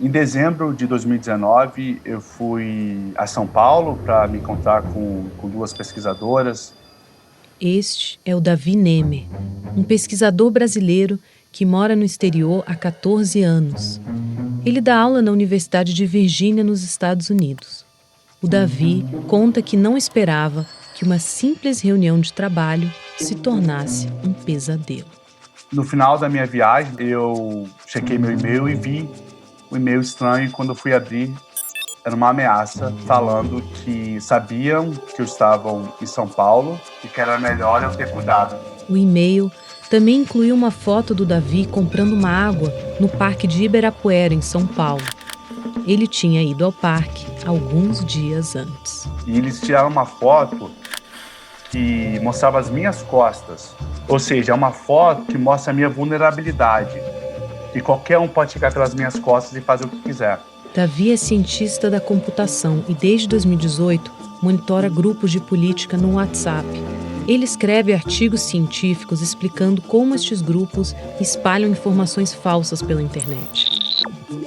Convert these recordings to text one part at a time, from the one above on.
Em dezembro de 2019, eu fui a São Paulo para me encontrar com duas pesquisadoras. Este é o Davi Nemer, um pesquisador brasileiro que mora no exterior há 14 anos. Ele dá aula na Universidade de Virgínia, nos Estados Unidos. O Davi conta que não esperava que uma simples reunião de trabalho se tornasse um pesadelo. No final da minha viagem, eu chequei meu e-mail e vi um e-mail estranho. Quando eu fui abrir, era uma ameaça falando que sabiam que eu estava em São Paulo e que era melhor eu ter cuidado. O e-mail também incluiu uma foto do Davi comprando uma água no Parque de Ibirapuera, em São Paulo. Ele tinha ido ao parque alguns dias antes. E eles tiraram uma foto que mostrava as minhas costas. Ou seja, é uma foto que mostra a minha vulnerabilidade. E qualquer um pode chegar pelas minhas costas e fazer o que quiser. Davi é cientista da computação e desde 2018 monitora grupos de política no WhatsApp. Ele escreve artigos científicos explicando como estes grupos espalham informações falsas pela internet.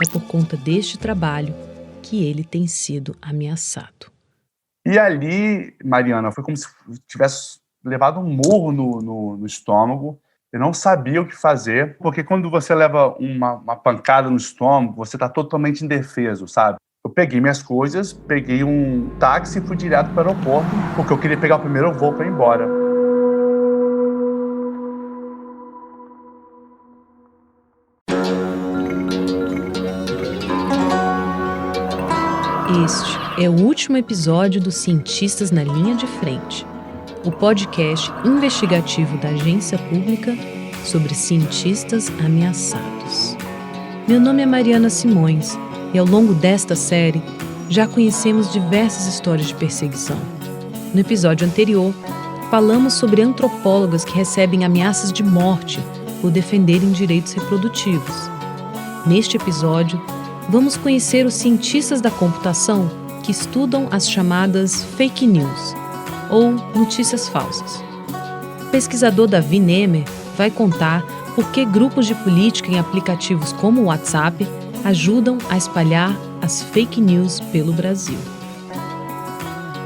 É por conta deste trabalho que ele tem sido ameaçado. E ali, Mariana, foi como se tivesse levado um murro no estômago. Eu não sabia o que fazer, porque quando você leva uma pancada no estômago, você está totalmente indefeso, sabe? Eu peguei minhas coisas, peguei um táxi e fui direto para o aeroporto, porque eu queria pegar o primeiro voo para ir embora. Este é o último episódio do Cientistas na Linha de Frente, o podcast investigativo da agência pública sobre cientistas ameaçados. Meu nome é Mariana Simões e ao longo desta série já conhecemos diversas histórias de perseguição. No episódio anterior, falamos sobre antropólogas que recebem ameaças de morte por defenderem direitos reprodutivos. Neste episódio, vamos conhecer os cientistas da computação que estudam as chamadas fake news, ou notícias falsas. O pesquisador Davi Nemer vai contar por que grupos de política em aplicativos como o WhatsApp ajudam a espalhar as fake news pelo Brasil.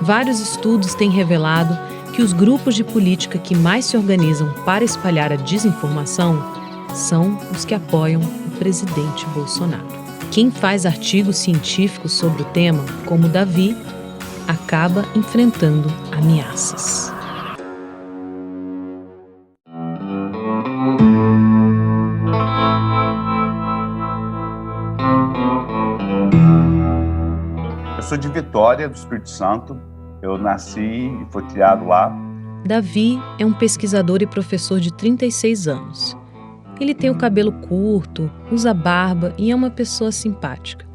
Vários estudos têm revelado que os grupos de política que mais se organizam para espalhar a desinformação são os que apoiam o presidente Bolsonaro. Quem faz artigos científicos sobre o tema, como o Davi, acaba enfrentando ameaças. Eu sou de Vitória, do Espírito Santo. Eu nasci e fui criado lá. Davi é um pesquisador e professor de 36 anos. Ele tem o cabelo curto, usa barba e é uma pessoa simpática.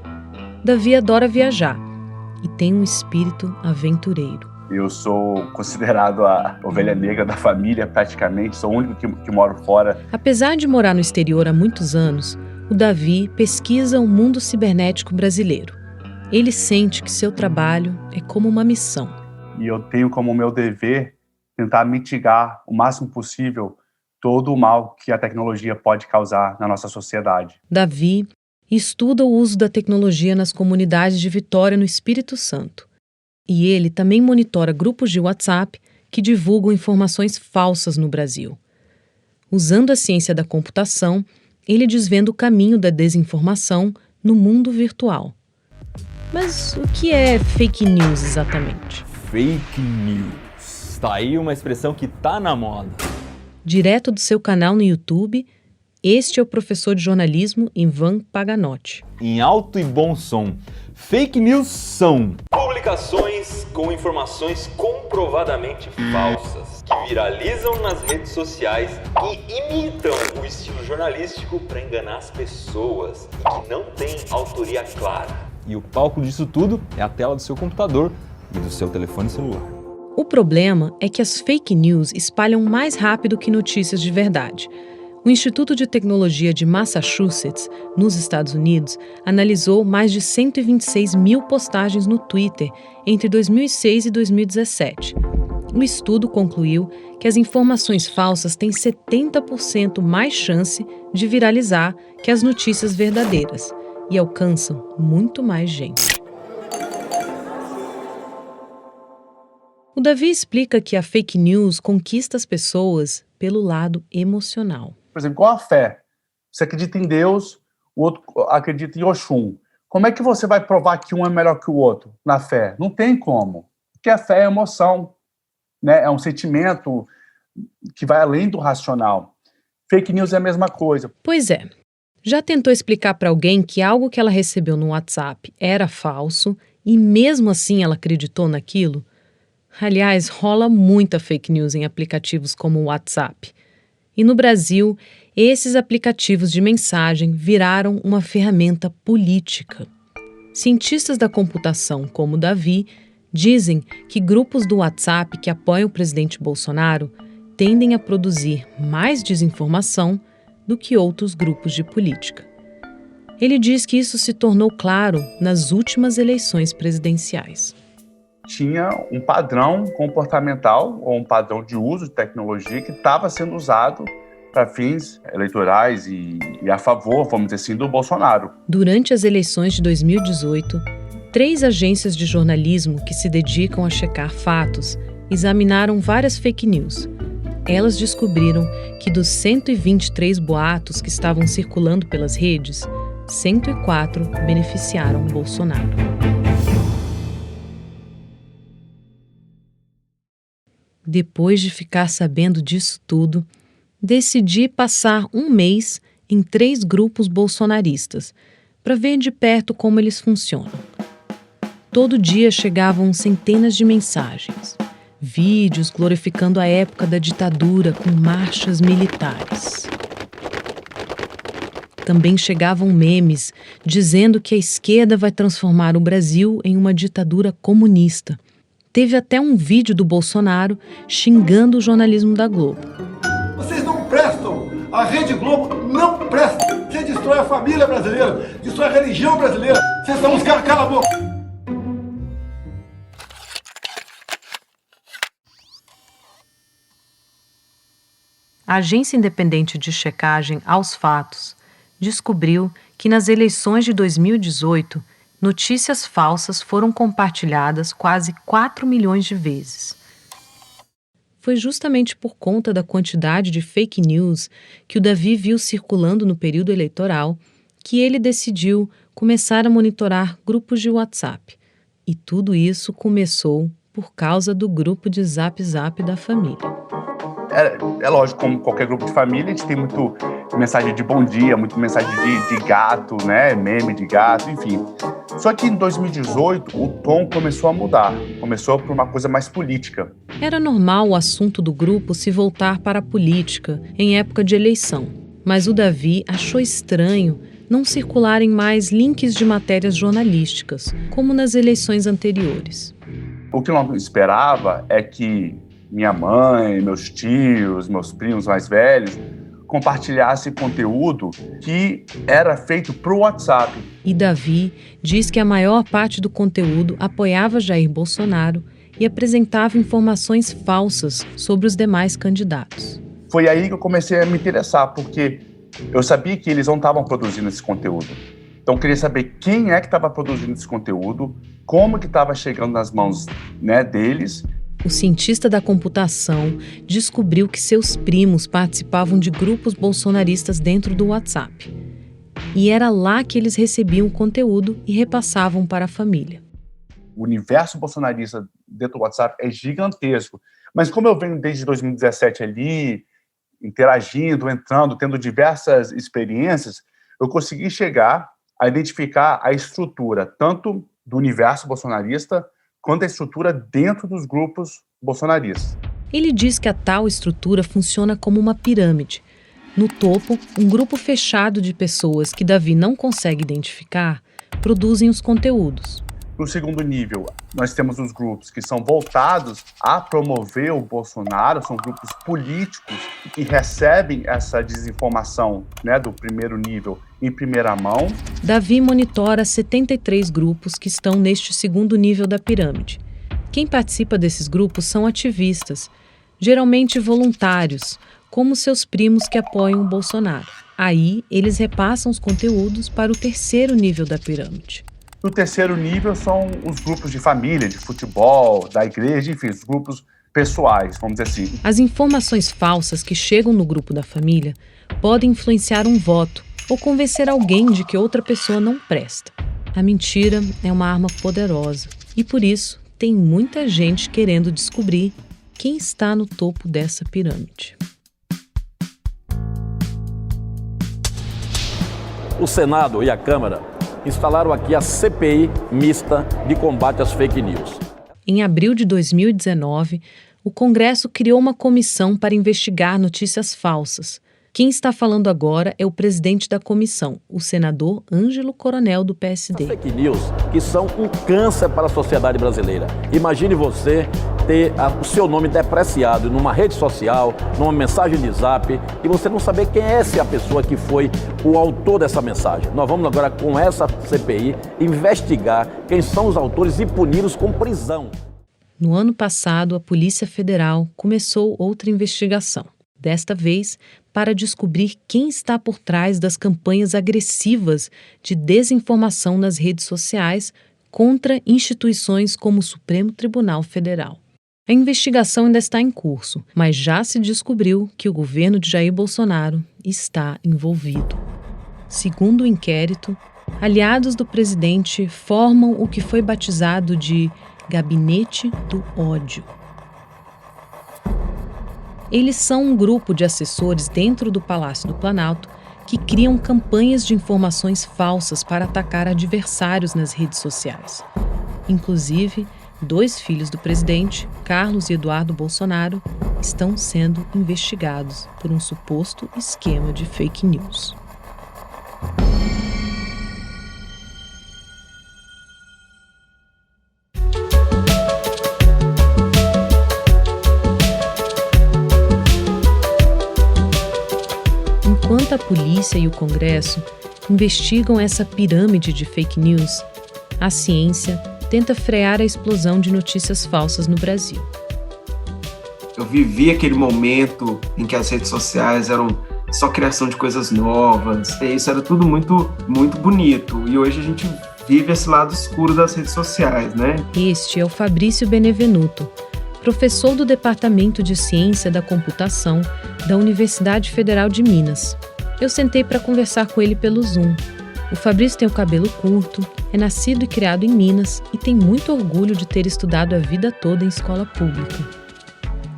Davi adora viajar e tem um espírito aventureiro. Eu sou considerado a ovelha negra da família, praticamente. Sou o único que moro fora. Apesar de morar no exterior há muitos anos, o Davi pesquisa o mundo cibernético brasileiro. Ele sente que seu trabalho é como uma missão. E eu tenho como meu dever tentar mitigar o máximo possível todo o mal que a tecnologia pode causar na nossa sociedade. Davi estuda o uso da tecnologia nas comunidades de Vitória, no Espírito Santo. E ele também monitora grupos de WhatsApp que divulgam informações falsas no Brasil. Usando a ciência da computação, ele desvenda o caminho da desinformação no mundo virtual. Mas o que é fake news exatamente? Fake news. Tá aí uma expressão que tá na moda. Direto do seu canal no YouTube, este é o professor de jornalismo Ivan Paganotti. Em alto e bom som, fake news são publicações com informações comprovadamente falsas, que viralizam nas redes sociais e imitam o estilo jornalístico para enganar as pessoas e que não têm autoria clara. E o palco disso tudo é a tela do seu computador e do seu telefone celular. O problema é que as fake news espalham mais rápido que notícias de verdade. O Instituto de Tecnologia de Massachusetts, nos Estados Unidos, analisou mais de 126 mil postagens no Twitter entre 2006 e 2017. O estudo concluiu que as informações falsas têm 70% mais chance de viralizar que as notícias verdadeiras. e alcançam muito mais gente. O Davi explica que a fake news conquista as pessoas pelo lado emocional. Por exemplo, com a fé. Você acredita em Deus, o outro acredita em Oxum. Como é que você vai provar que um é melhor que o outro na fé? Não tem como. Porque a fé é emoção, né? É um sentimento que vai além do racional. Fake news é a mesma coisa. Pois é. Já tentou explicar para alguém que algo que ela recebeu no WhatsApp era falso e mesmo assim ela acreditou naquilo? Aliás, rola muita fake news em aplicativos como o WhatsApp. E no Brasil, esses aplicativos de mensagem viraram uma ferramenta política. Cientistas da computação, como o Davi, dizem que grupos do WhatsApp que apoiam o presidente Bolsonaro tendem a produzir mais desinformação do que outros grupos de política. Ele diz que isso se tornou claro nas últimas eleições presidenciais. Tinha um padrão comportamental ou um padrão de uso de tecnologia que estava sendo usado para fins eleitorais e a favor, vamos dizer assim, do Bolsonaro. Durante as eleições de 2018, 3 agências de jornalismo que se dedicam a checar fatos examinaram várias fake news. Elas descobriram que dos 123 boatos que estavam circulando pelas redes, 104 beneficiaram Bolsonaro. Depois de ficar sabendo disso tudo, decidi passar um mês em 3 grupos bolsonaristas para ver de perto como eles funcionam. Todo dia chegavam centenas de mensagens, vídeos glorificando a época da ditadura com marchas militares. Também chegavam memes dizendo que a esquerda vai transformar o Brasil em uma ditadura comunista. Teve até um vídeo do Bolsonaro xingando o jornalismo da Globo. Vocês não prestam! A Rede Globo não presta! Você destrói a família brasileira, destrói a religião brasileira! Vocês são uns caras, cala a boca! A agência independente de checagem Aos Fatos descobriu que nas eleições de 2018, notícias falsas foram compartilhadas quase 4 milhões de vezes. Foi justamente por conta da quantidade de fake news que o Davi viu circulando no período eleitoral que ele decidiu começar a monitorar grupos de WhatsApp. E tudo isso começou por causa do grupo de Zap Zap da família. É lógico, como qualquer grupo de família, a gente tem muito mensagem de bom dia, muito mensagem de gato, né? Meme de gato, enfim. Só que em 2018, o tom começou a mudar. Começou por uma coisa mais política. Era normal o assunto do grupo se voltar para a política em época de eleição. Mas o Davi achou estranho não circularem mais links de matérias jornalísticas, como nas eleições anteriores. O que eu não esperava é que minha mãe, meus tios, meus primos mais velhos compartilhassem conteúdo que era feito para o WhatsApp. E Davi diz que a maior parte do conteúdo apoiava Jair Bolsonaro e apresentava informações falsas sobre os demais candidatos. Foi aí que eu comecei a me interessar, porque eu sabia que eles não estavam produzindo esse conteúdo. Então eu queria saber quem é que estava produzindo esse conteúdo, como que estava chegando nas mãos, né, deles. O cientista da computação descobriu que seus primos participavam de grupos bolsonaristas dentro do WhatsApp. E era lá que eles recebiam o conteúdo e repassavam para a família. O universo bolsonarista dentro do WhatsApp é gigantesco. Mas como eu venho desde 2017 ali, interagindo, entrando, tendo diversas experiências, eu consegui chegar a identificar a estrutura tanto do universo bolsonarista quanto a estrutura dentro dos grupos bolsonaristas. Ele diz que a tal estrutura funciona como uma pirâmide. No topo, um grupo fechado de pessoas que Davi não consegue identificar produzem os conteúdos. No segundo nível, nós temos os grupos que são voltados a promover o Bolsonaro, são grupos políticos que recebem essa desinformação, né, do primeiro nível em primeira mão. Davi monitora 73 grupos que estão neste segundo nível da pirâmide. Quem participa desses grupos são ativistas, geralmente voluntários, como seus primos que apoiam o Bolsonaro. Aí, eles repassam os conteúdos para o terceiro nível da pirâmide. O terceiro nível são os grupos de família, de futebol, da igreja, enfim, os grupos pessoais, vamos dizer assim. As informações falsas que chegam no grupo da família podem influenciar um voto ou convencer alguém de que outra pessoa não presta. A mentira é uma arma poderosa e, por isso, tem muita gente querendo descobrir quem está no topo dessa pirâmide. O Senado e a Câmara instalaram aqui a CPI mista de combate às fake news. Em abril de 2019, o Congresso criou uma comissão para investigar notícias falsas. Quem está falando agora é o presidente da comissão, o senador Ângelo Coronel, do PSD. As fake news que são um câncer para a sociedade brasileira. Imagine você ter o seu nome depreciado numa rede social, numa mensagem de zap, e você não saber quem é essa pessoa que foi o autor dessa mensagem. Nós vamos agora, com essa CPI, investigar quem são os autores e puni-los com prisão. No ano passado, a Polícia Federal começou outra investigação. Desta vez, para descobrir quem está por trás das campanhas agressivas de desinformação nas redes sociais contra instituições como o Supremo Tribunal Federal. A investigação ainda está em curso, mas já se descobriu que o governo de Jair Bolsonaro está envolvido. Segundo o inquérito, aliados do presidente formam o que foi batizado de Gabinete do Ódio. Eles são um grupo de assessores dentro do Palácio do Planalto que criam campanhas de informações falsas para atacar adversários nas redes sociais. Inclusive, 2 filhos do presidente, Carlos e Eduardo Bolsonaro, estão sendo investigados por um suposto esquema de fake news. Enquanto a polícia e o Congresso investigam essa pirâmide de fake news, a ciência tenta frear a explosão de notícias falsas no Brasil. Eu vivi aquele momento em que as redes sociais eram só criação de coisas novas, e isso era tudo muito, muito bonito. E hoje a gente vive esse lado escuro das redes sociais, né? Este é o Fabrício Benevenuto, professor do Departamento de Ciência da Computação da Universidade Federal de Minas. Eu sentei para conversar com ele pelo Zoom. O Fabrício tem o cabelo curto, é nascido e criado em Minas e tem muito orgulho de ter estudado a vida toda em escola pública.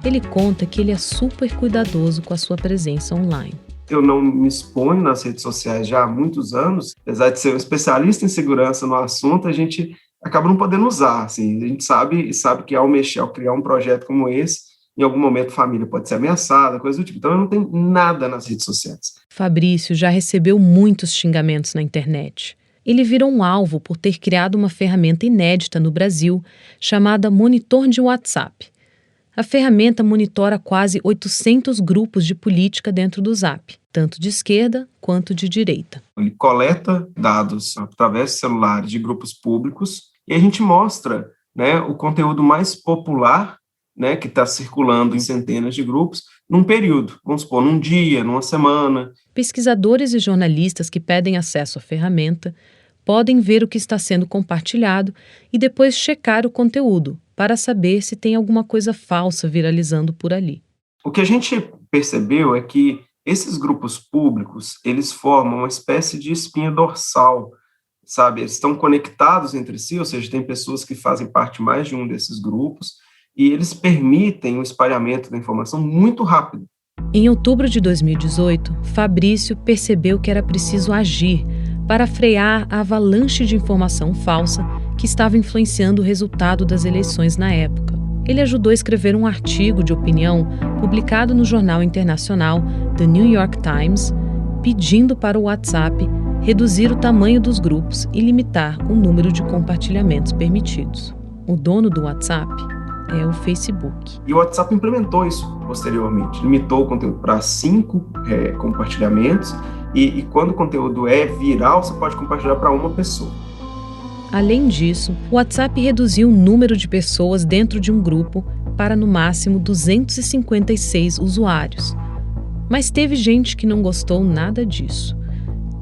Ele conta que ele é super cuidadoso com a sua presença online. Eu não me exponho nas redes sociais já há muitos anos, apesar de ser um especialista em segurança no assunto, a gente acaba não podendo usar, assim. A gente sabe que ao criar um projeto como esse, em algum momento a família pode ser ameaçada, coisa do tipo. Então eu não tenho nada nas redes sociais. Fabrício já recebeu muitos xingamentos na internet. Ele virou um alvo por ter criado uma ferramenta inédita no Brasil chamada Monitor de WhatsApp. A ferramenta monitora quase 800 grupos de política dentro do Zap, tanto de esquerda quanto de direita. Ele coleta dados através de celulares de grupos públicos e a gente mostra, né, o conteúdo mais popular, né, que está circulando em centenas de grupos num período, vamos supor, num dia, numa semana. Pesquisadores e jornalistas que pedem acesso à ferramenta podem ver o que está sendo compartilhado e depois checar o conteúdo para saber se tem alguma coisa falsa viralizando por ali. O que a gente percebeu é que esses grupos públicos, eles formam uma espécie de espinha dorsal, sabe? Eles estão conectados entre si, ou seja, tem pessoas que fazem parte mais de um desses grupos, e eles permitem o espalhamento da informação muito rápido. Em outubro de 2018, Fabrício percebeu que era preciso agir para frear a avalanche de informação falsa que estava influenciando o resultado das eleições na época. Ele ajudou a escrever um artigo de opinião publicado no jornal internacional The New York Times, pedindo para o WhatsApp reduzir o tamanho dos grupos e limitar o número de compartilhamentos permitidos. O dono do WhatsApp é o Facebook. E o WhatsApp implementou isso posteriormente. Limitou o conteúdo para 5 compartilhamentos e quando o conteúdo é viral, você pode compartilhar para uma pessoa. Além disso, o WhatsApp reduziu o número de pessoas dentro de um grupo para, no máximo, 256 usuários. Mas teve gente que não gostou nada disso.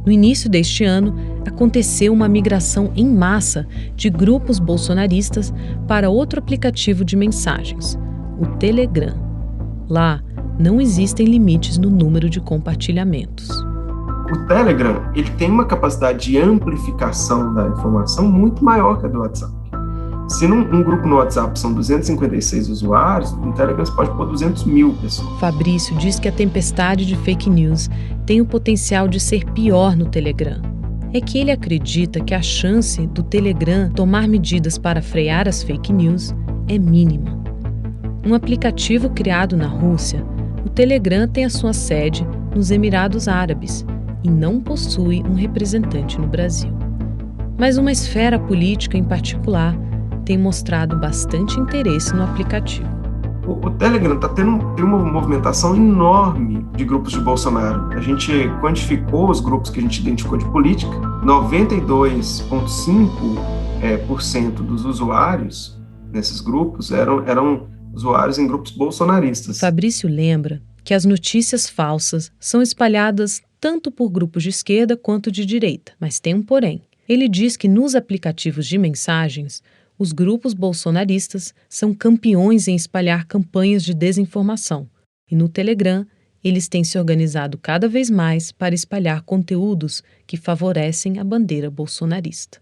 No início deste ano, aconteceu uma migração em massa de grupos bolsonaristas para outro aplicativo de mensagens, o Telegram. Lá, não existem limites no número de compartilhamentos. O Telegram, ele tem uma capacidade de amplificação da informação muito maior que a do WhatsApp. Se num grupo no WhatsApp são 256 usuários, no Telegram você pode pôr 200 mil pessoas. Fabrício diz que a tempestade de fake news tem o potencial de ser pior no Telegram. É que ele acredita que a chance do Telegram tomar medidas para frear as fake news é mínima. Um aplicativo criado na Rússia, o Telegram tem a sua sede nos Emirados Árabes e não possui um representante no Brasil. Mas uma esfera política em particular tem mostrado bastante interesse no aplicativo. O Telegram está tendo uma movimentação enorme de grupos de Bolsonaro. A gente quantificou os grupos que a gente identificou de política. 92,5% dos usuários nesses grupos eram usuários em grupos bolsonaristas. Fabrício lembra que as notícias falsas são espalhadas tanto por grupos de esquerda quanto de direita, mas tem um porém. Ele diz que nos aplicativos de mensagens, os grupos bolsonaristas são campeões em espalhar campanhas de desinformação. E no Telegram, eles têm se organizado cada vez mais para espalhar conteúdos que favorecem a bandeira bolsonarista.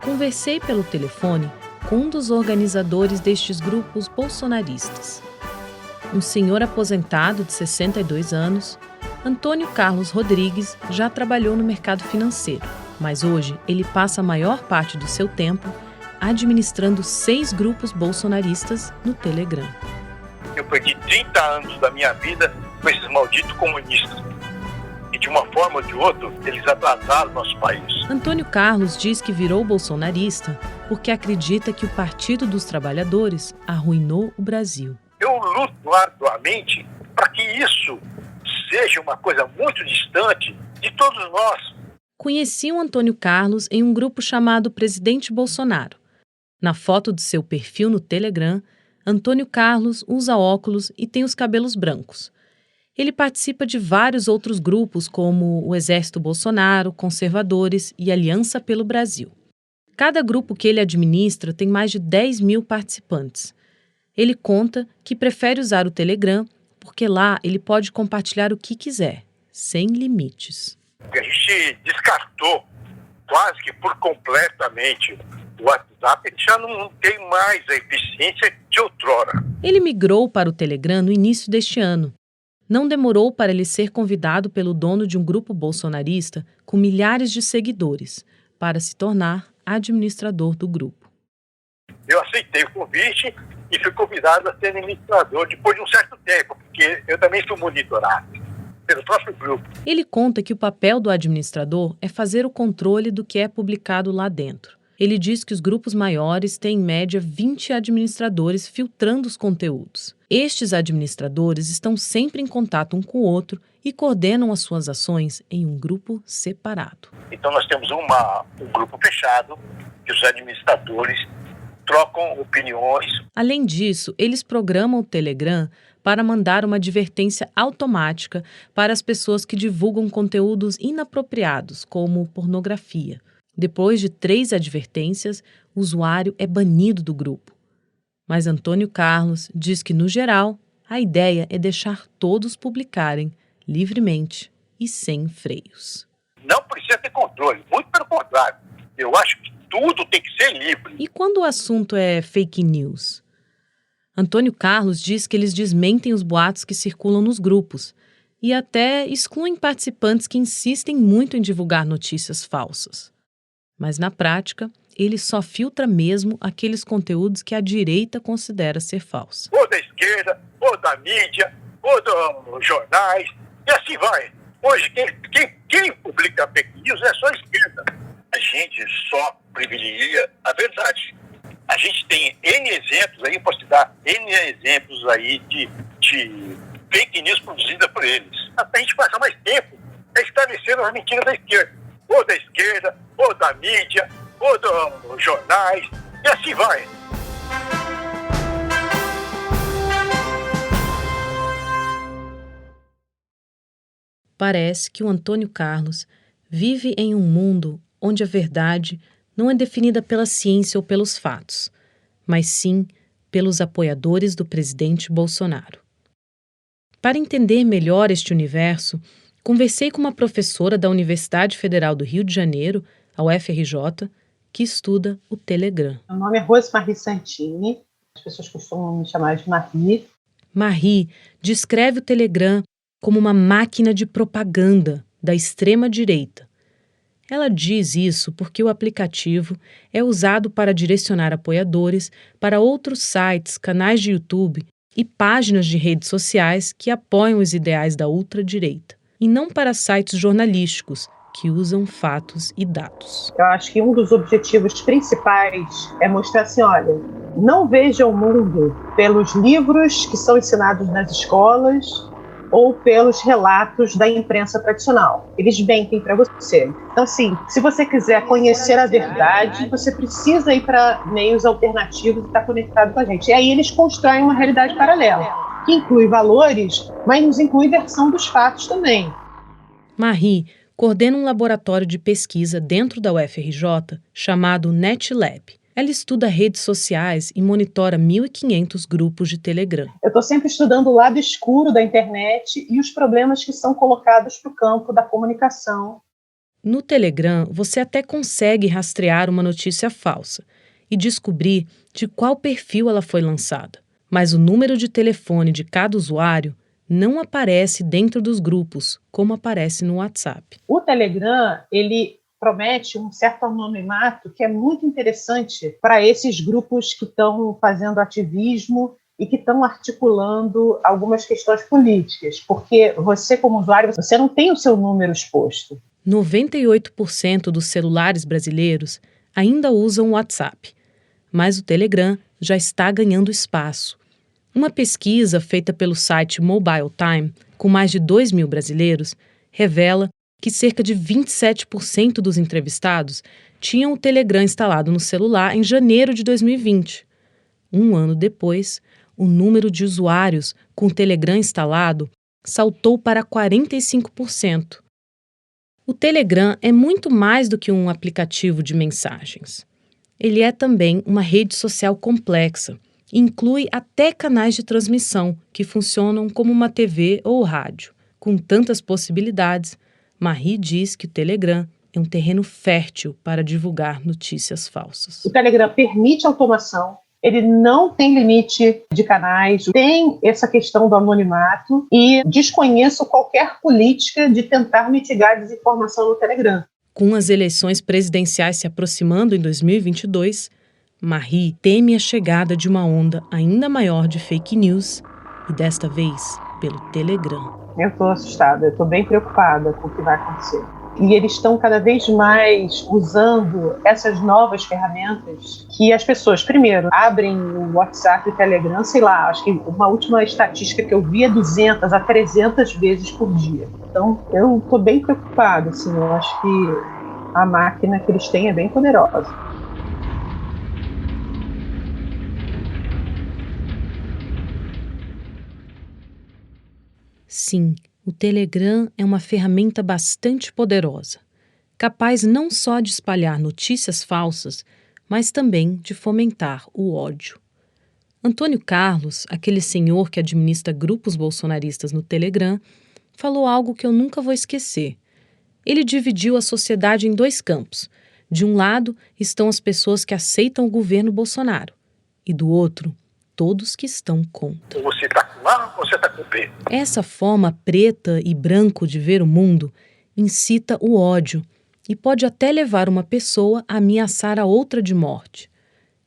Conversei pelo telefone com um dos organizadores destes grupos bolsonaristas. Um senhor aposentado de 62 anos, Antônio Carlos Rodrigues já trabalhou no mercado financeiro, mas hoje ele passa a maior parte do seu tempo administrando 6 grupos bolsonaristas no Telegram. Eu perdi 30 anos da minha vida com esses malditos comunistas. E de uma forma ou de outra, eles atrasaram nosso país. Antônio Carlos diz que virou bolsonarista porque acredita que o Partido dos Trabalhadores arruinou o Brasil. Eu luto arduamente para que isso seja uma coisa muito distante de todos nós. Conheci o Antônio Carlos em um grupo chamado Presidente Bolsonaro. Na foto do seu perfil no Telegram, Antônio Carlos usa óculos e tem os cabelos brancos. Ele participa de vários outros grupos, como o Exército Bolsonaro, Conservadores e Aliança pelo Brasil. Cada grupo que ele administra tem mais de 10 mil participantes. Ele conta que prefere usar o Telegram porque lá ele pode compartilhar o que quiser, sem limites. A gente descartou quase que por completamente o WhatsApp, ele já não tem mais a eficiência de outrora. Ele migrou para o Telegram no início deste ano. Não demorou para ele ser convidado pelo dono de um grupo bolsonarista com milhares de seguidores para se tornar administrador do grupo. Eu aceitei o convite e fui convidado a ser administrador depois de um certo tempo, porque eu também fui monitorado pelo próprio grupo. Ele conta que o papel do administrador é fazer o controle do que é publicado lá dentro. Ele diz que os grupos maiores têm, em média, 20 administradores filtrando os conteúdos. Estes administradores estão sempre em contato um com o outro e coordenam as suas ações em um grupo separado. Então nós temos um grupo fechado que os administradores trocam opiniões. Além disso, eles programam o Telegram para mandar uma advertência automática para as pessoas que divulgam conteúdos inapropriados, como pornografia. Depois de 3 advertências, o usuário é banido do grupo. Mas Antônio Carlos diz que, no geral, a ideia é deixar todos publicarem livremente e sem freios. Não precisa ter controle, muito pelo contrário. Eu acho que tudo tem que ser livre. E quando o assunto é fake news? Antônio Carlos diz que eles desmentem os boatos que circulam nos grupos e até excluem participantes que insistem muito em divulgar notícias falsas. Mas, na prática, ele só filtra mesmo aqueles conteúdos que a direita considera ser falsos. Ou da esquerda, ou da mídia, ou dos jornais, e assim vai. Hoje, quem publica fake news é só a esquerda. A gente só privilegia a verdade. A gente tem N exemplos aí, posso te dar N exemplos aí de fake news produzida por eles. A gente passa mais tempo esclarecendo as mentiras da esquerda. Ou da esquerda, ou da mídia, ou dos jornais, e assim vai. Parece que o Antônio Carlos vive em um mundo onde a verdade não é definida pela ciência ou pelos fatos, mas sim pelos apoiadores do presidente Bolsonaro. Para entender melhor este universo, conversei com uma professora da Universidade Federal do Rio de Janeiro, a UFRJ, que estuda o Telegram. Meu nome é Rosemarie Santini, as pessoas costumam me chamar de Marie. Marie descreve o Telegram como uma máquina de propaganda da extrema-direita. Ela diz isso porque o aplicativo é usado para direcionar apoiadores para outros sites, canais de YouTube e páginas de redes sociais que apoiam os ideais da ultradireita, e não para sites jornalísticos que usam fatos e dados. Eu acho que um dos objetivos principais é mostrar assim, olha, não veja o mundo pelos livros que são ensinados nas escolas ou pelos relatos da imprensa tradicional. Eles mentem para você. Então, assim, se você quiser conhecer a verdade, você precisa ir para meios alternativos e estar conectado com a gente. E aí eles constroem uma realidade paralela, que inclui valores, mas inclui versão dos fatos também. Marie coordena um laboratório de pesquisa dentro da UFRJ chamado NetLab. Ela estuda redes sociais e monitora 1.500 grupos de Telegram. Eu estou sempre estudando o lado escuro da internet e os problemas que são colocados para o campo da comunicação. No Telegram, você até consegue rastrear uma notícia falsa e descobrir de qual perfil ela foi lançada. Mas o número de telefone de cada usuário não aparece dentro dos grupos, como aparece no WhatsApp. O Telegram, ele promete um certo anonimato que é muito interessante para esses grupos que estão fazendo ativismo e que estão articulando algumas questões políticas, porque você, como usuário, você não tem o seu número exposto. 98% dos celulares brasileiros ainda usam o WhatsApp, mas o Telegram já está ganhando espaço. Uma pesquisa feita pelo site Mobile Time, com mais de 2.000 brasileiros, revela que cerca de 27% dos entrevistados tinham o Telegram instalado no celular em janeiro de 2020. Um ano depois, o número de usuários com o Telegram instalado saltou para 45%. O Telegram é muito mais do que um aplicativo de mensagens. Ele é também uma rede social complexa e inclui até canais de transmissão que funcionam como uma TV ou rádio. Com tantas possibilidades, Marie diz que o Telegram é um terreno fértil para divulgar notícias falsas. O Telegram permite automação, ele não tem limite de canais, tem essa questão do anonimato e desconheço qualquer política de tentar mitigar a desinformação no Telegram. Com as eleições presidenciais se aproximando em 2022, Marie teme a chegada de uma onda ainda maior de fake news e desta vez pelo Telegram. Eu estou assustada, eu estou bem preocupada com o que vai acontecer. E eles estão cada vez mais usando essas novas ferramentas que as pessoas, primeiro, abrem o WhatsApp e o Telegram, sei lá, acho que uma última estatística que eu vi é 200 a 300 vezes por dia. Então, eu estou bem preocupada, assim, eu acho que a máquina que eles têm é bem poderosa. Sim, o Telegram é uma ferramenta bastante poderosa, capaz não só de espalhar notícias falsas, mas também de fomentar o ódio. Antônio Carlos, aquele senhor que administra grupos bolsonaristas no Telegram, falou algo que eu nunca vou esquecer. Ele dividiu a sociedade em dois campos. De um lado estão as pessoas que aceitam o governo Bolsonaro, e do outro, todos que estão contra. Você está com A ou você está com B? Essa forma preta e branco de ver o mundo incita o ódio e pode até levar uma pessoa a ameaçar a outra de morte.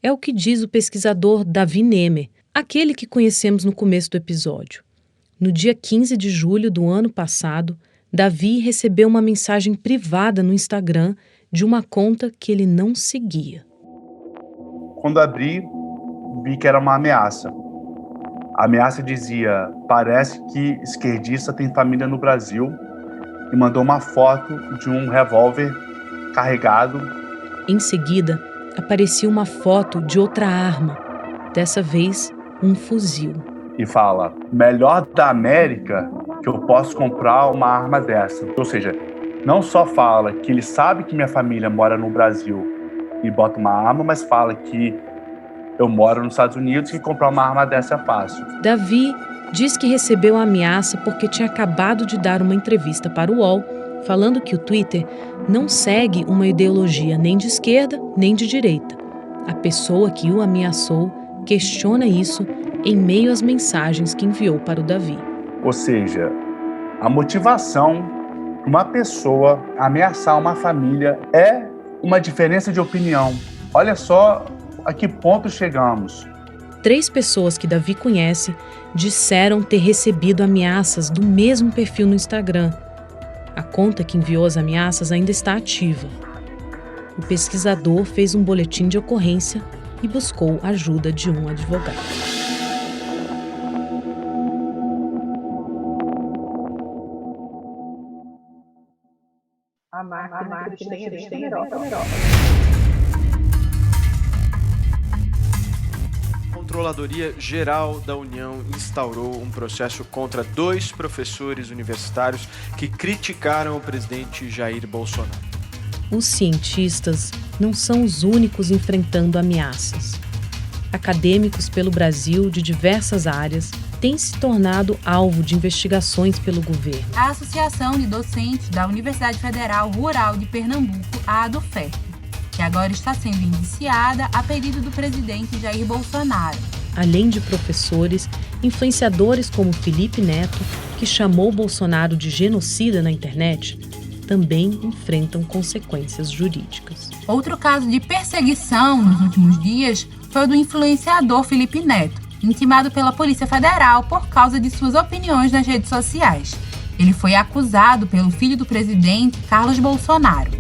É o que diz o pesquisador Davi Nemer, aquele que conhecemos no começo do episódio. No dia 15 de julho do ano passado, Davi recebeu uma mensagem privada no Instagram de uma conta que ele não seguia. Quando abri, vi que era uma ameaça. A ameaça dizia: parece que esquerdista tem família no Brasil, e mandou uma foto de um revólver carregado. Em seguida, aparecia uma foto de outra arma, dessa vez um fuzil. E fala, melhor da América que eu posso comprar uma arma dessa. Ou seja, não só fala que ele sabe que minha família mora no Brasil e bota uma arma, mas fala que eu moro nos Estados Unidos e comprar uma arma dessa é fácil. Davi diz que recebeu a ameaça porque tinha acabado de dar uma entrevista para o UOL, falando que o Twitter não segue uma ideologia nem de esquerda nem de direita. A pessoa que o ameaçou questiona isso em meio às mensagens que enviou para o Davi. Ou seja, a motivação para uma pessoa ameaçar uma família é uma diferença de opinião. Olha só a que ponto chegamos. 3 pessoas que Davi conhece disseram ter recebido ameaças do mesmo perfil no Instagram. A conta que enviou as ameaças ainda está ativa. O pesquisador fez um boletim de ocorrência e buscou a ajuda de um advogado. A máquina que tem melhor. A Controladoria Geral da União instaurou um processo contra 2 professores universitários que criticaram o presidente Jair Bolsonaro. Os cientistas não são os únicos enfrentando ameaças. Acadêmicos pelo Brasil de diversas áreas têm se tornado alvo de investigações pelo governo. A Associação de Docentes da Universidade Federal Rural de Pernambuco, a ADUFERP, que agora está sendo indiciada a pedido do presidente Jair Bolsonaro. Além de professores, influenciadores como Felipe Neto, que chamou Bolsonaro de genocida na internet, também enfrentam consequências jurídicas. Outro caso de perseguição nos últimos dias foi o do influenciador Felipe Neto, intimado pela Polícia Federal por causa de suas opiniões nas redes sociais. Ele foi acusado pelo filho do presidente, Carlos Bolsonaro.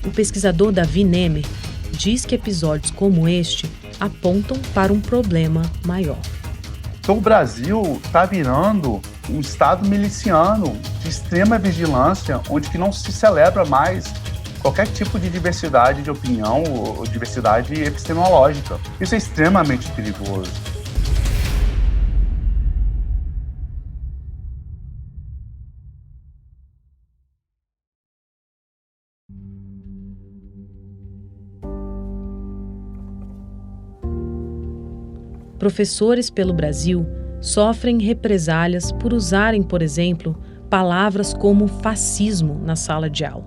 O pesquisador Davi Nemer diz que episódios como este apontam para um problema maior. Então o Brasil está virando um estado miliciano de extrema vigilância, onde que não se celebra mais qualquer tipo de diversidade de opinião ou diversidade epistemológica. Isso é extremamente perigoso. Professores pelo Brasil sofrem represálias por usarem, por exemplo, palavras como fascismo na sala de aula.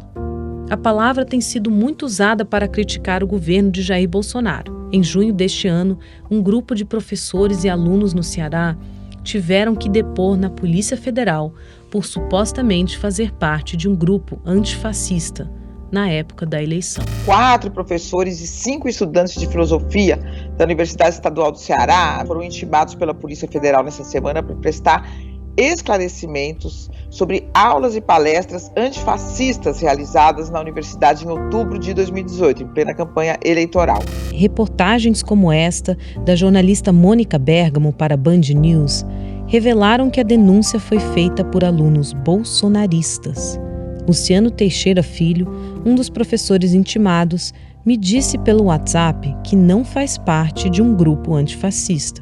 A palavra tem sido muito usada para criticar o governo de Jair Bolsonaro. Em junho deste ano, um grupo de professores e alunos no Ceará tiveram que depor na Polícia Federal por supostamente fazer parte de um grupo antifascista na época da eleição. 4 professores e 5 estudantes de filosofia da Universidade Estadual do Ceará foram intimados pela Polícia Federal nessa semana para prestar esclarecimentos sobre aulas e palestras antifascistas realizadas na universidade em outubro de 2018, em plena campanha eleitoral. Reportagens como esta, da jornalista Mônica Bergamo para a Band News, revelaram que a denúncia foi feita por alunos bolsonaristas. Luciano Teixeira Filho, um dos professores intimados, me disse pelo WhatsApp que não faz parte de um grupo antifascista.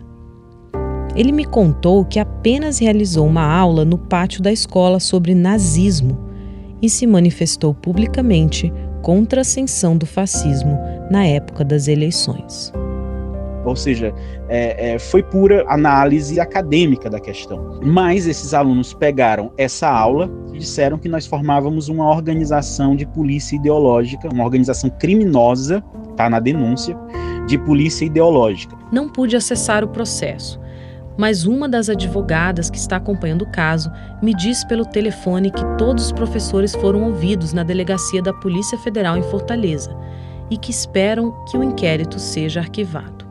Ele me contou que apenas realizou uma aula no pátio da escola sobre nazismo e se manifestou publicamente contra a ascensão do fascismo na época das eleições. Ou seja, foi pura análise acadêmica da questão. Mas esses alunos pegaram essa aula e disseram que nós formávamos uma organização de polícia ideológica, uma organização criminosa, está na denúncia, de polícia ideológica. Não pude acessar o processo, mas uma das advogadas que está acompanhando o caso me disse pelo telefone que todos os professores foram ouvidos na delegacia da Polícia Federal em Fortaleza e que esperam que o inquérito seja arquivado.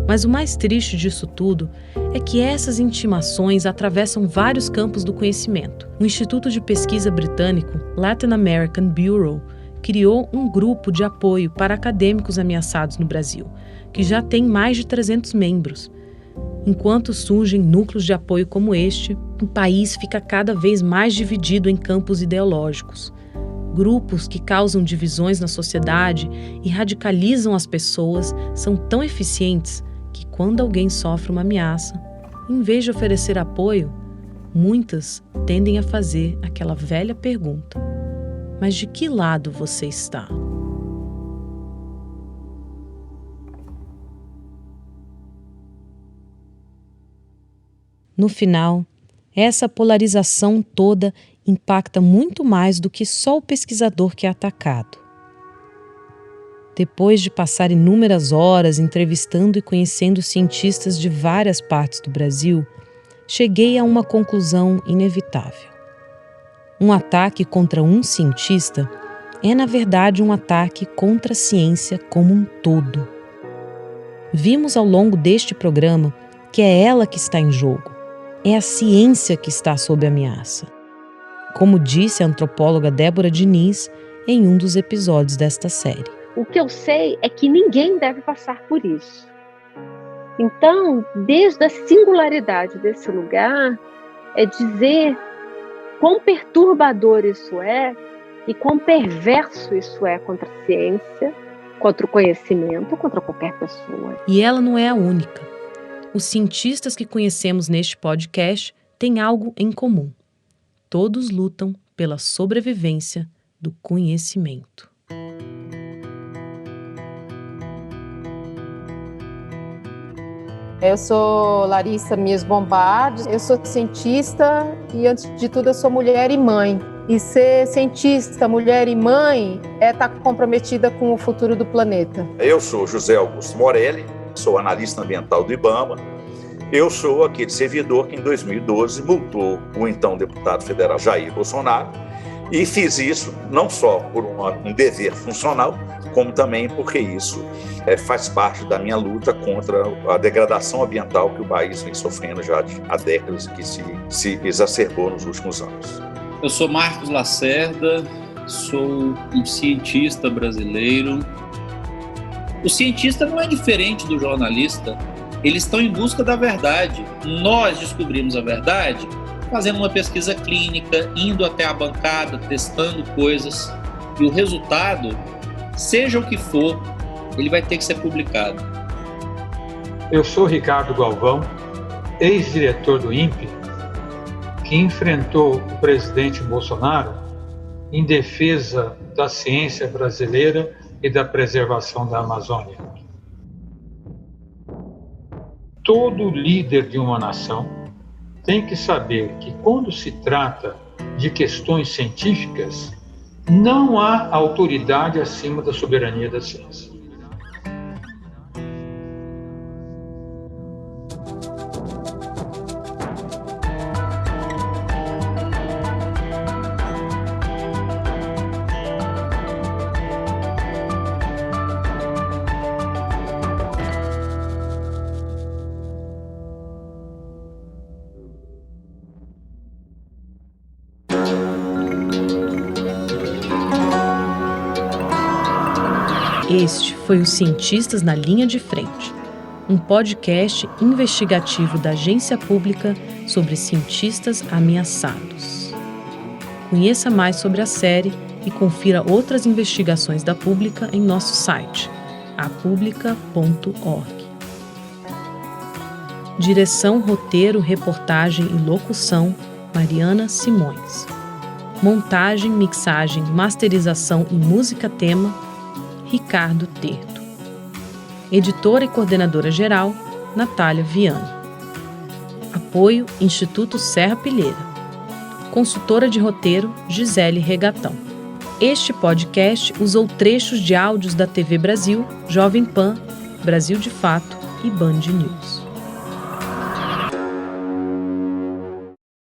Mas o mais triste disso tudo é que essas intimações atravessam vários campos do conhecimento. O Instituto de Pesquisa britânico Latin American Bureau criou um grupo de apoio para acadêmicos ameaçados no Brasil, que já tem mais de 300 membros. Enquanto surgem núcleos de apoio como este, o país fica cada vez mais dividido em campos ideológicos. Grupos que causam divisões na sociedade e radicalizam as pessoas são tão eficientes que, quando alguém sofre uma ameaça, em vez de oferecer apoio, muitas tendem a fazer aquela velha pergunta: mas de que lado você está? No final, essa polarização toda impacta muito mais do que só o pesquisador que é atacado. Depois de passar inúmeras horas entrevistando e conhecendo cientistas de várias partes do Brasil, cheguei a uma conclusão inevitável. Um ataque contra um cientista é, na verdade, um ataque contra a ciência como um todo. Vimos ao longo deste programa que é ela que está em jogo. É a ciência que está sob ameaça. Como disse a antropóloga Débora Diniz em um dos episódios desta série. O que eu sei é que ninguém deve passar por isso. Então, desde a singularidade desse lugar, é dizer quão perturbador isso é e quão perverso isso é contra a ciência, contra o conhecimento, contra qualquer pessoa. E ela não é a única. Os cientistas que conhecemos neste podcast têm algo em comum. Todos lutam pela sobrevivência do conhecimento. Eu sou Larissa Mies Bombardi, eu sou cientista e, antes de tudo, eu sou mulher e mãe. E ser cientista, mulher e mãe é estar comprometida com o futuro do planeta. Eu sou José Augusto Morelli, sou analista ambiental do IBAMA. Eu sou aquele servidor que, em 2012, multou o então deputado federal Jair Bolsonaro, e fiz isso não só por um dever funcional, como também porque isso faz parte da minha luta contra a degradação ambiental que o país vem sofrendo já há décadas e que se exacerbou nos últimos anos. Eu sou Marcos Lacerda, sou um cientista brasileiro. O cientista não é diferente do jornalista. Eles estão em busca da verdade. Nós descobrimos a verdade fazendo uma pesquisa clínica, indo até a bancada, testando coisas. E o resultado, seja o que for, ele vai ter que ser publicado. Eu sou Ricardo Galvão, ex-diretor do INPE, que enfrentou o presidente Bolsonaro em defesa da ciência brasileira e da preservação da Amazônia. Todo líder de uma nação tem que saber que, quando se trata de questões científicas, não há autoridade acima da soberania da ciência. Este foi o Cientistas na Linha de Frente, um podcast investigativo da Agência Pública sobre cientistas ameaçados. Conheça mais sobre a série e confira outras investigações da Pública em nosso site, apublica.org. Direção, roteiro, reportagem e locução, Mariana Simões. Montagem, mixagem, masterização e música-tema, Ricardo Terto. Editora e coordenadora geral, Natália Viane. Apoio, Instituto Serra Pilheira. Consultora de roteiro, Gisele Regatão. Este podcast usou trechos de áudios da TV Brasil, Jovem Pan, Brasil de Fato e Band News.